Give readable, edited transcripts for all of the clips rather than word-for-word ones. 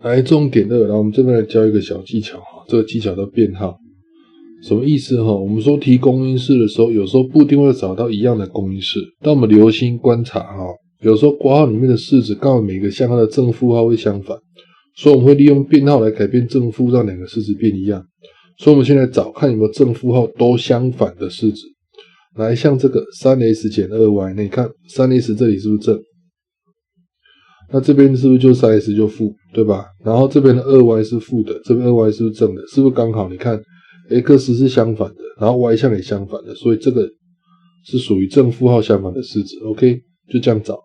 来，重点2，然后我们这边来教一个小技巧哈，这个技巧叫变号。什么意思哈？我们说提公因式的时候，有时候不一定会找到一样的公因式，但我们留心观察哈，有时候括号里面的式子刚好每个项它的正负号会相反，所以我们会利用变号来改变正负，让两个式子变一样。所以我们现在找看有没有正负号都相反的式子。来，像这个 3s 减 2y， 那你看 3s 这里是不是正？那这边是不是就 3s 就负，对吧？然后这边的 2y 是负的，这边 2y 是不是正的？是不是刚好？你看 x 是相反的，然后 y 项也相反的，所以这个是属于正负号相反的式子。OK， 就这样找。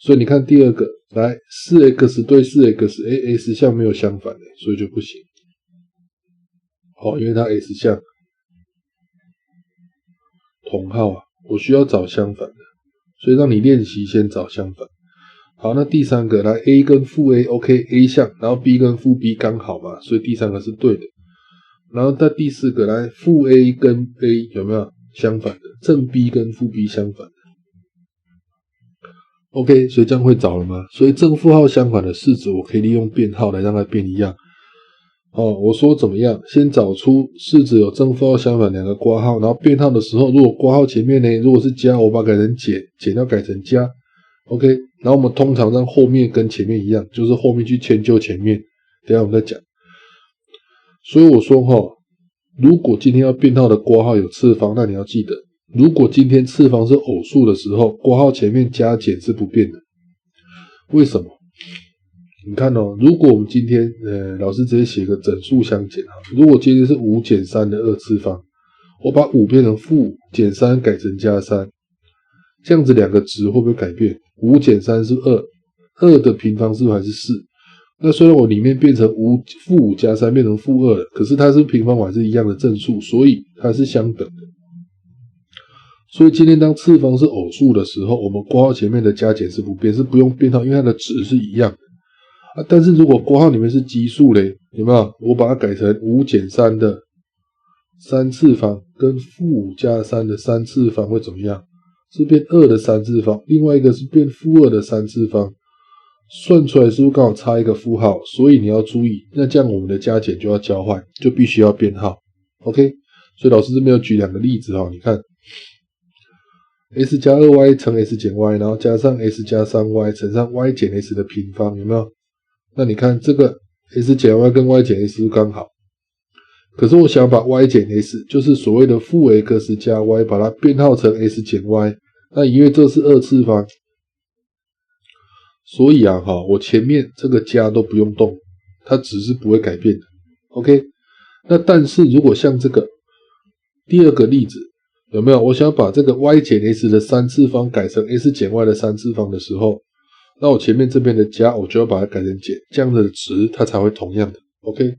所以你看第2个，来 4x 对 4x，s 项没有相反的，所以就不行。因为它 s 项同号啊，我需要找相反的，所以让你练习先找相反。好，那第3个来 a 跟负 a，OK， a 项，然后 b 跟负 b 刚好嘛，所以第3个是对的。然后在第4个来负 a 跟 a 有没有相反的？正 b 跟负 b 相反的。OK， 所以这样会找了吗？所以正负号相反的式子，我可以利用变号来让它变一样。我说怎么样？先找出式子有正负号相反两个括号，然后变号的时候，如果括号前面呢，如果是加，我把它改成减，减要改成加。OK， 然后我们通常让后面跟前面一样，就是后面去迁就前面。等一下我们再讲。所以我说如果今天要变号的括号有次方，那你要记得，如果今天次方是偶数的时候，括号前面加减是不变的。为什么？你看如果我们今天老师直接写个整数相减如果今天是5减3的2次方，我把5变成负5，减3改成加3，这样子两个值会不会改变？5减3是2，2的平方是不是还是4？那虽然我里面变成负5加3变成负2了，可是它是平方还是一样的正数，所以它是相等的。所以今天当次方是偶数的时候，我们括号前面的加减是不变，是不用变号，因为它的值是一样的。但是如果括号里面是奇数嘞，有没有？我把它改成5减3的3次方跟负5加3的3次方会怎么样？是变2的3次方，另外一个是变负2的3次方，算出来是不是刚好差一个负号？所以你要注意，那这样我们的加减就要交换，就必须要变号。OK， 所以老师这边有举2个例子你看 s 加 2y 乘 s 减 y， 然后加上 s 加 3y 乘上 y 减 s 的平方，有没有？那你看这个 s 减 y 跟 y 减 s 是刚好，可是我想把 y 减 s， 就是所谓的负 x 加 y， 把它变号成 s 减 y， 那因为这是2次方，所以我前面这个加都不用动，它值是不会改变的。OK， 那但是如果像这个第2个例子，有没有？我想把这个 y 减 s 的3次方改成 s 减 y 的3次方的时候，那我前面这边的加，我就要把它改成减，这样的值它才会同样的。OK。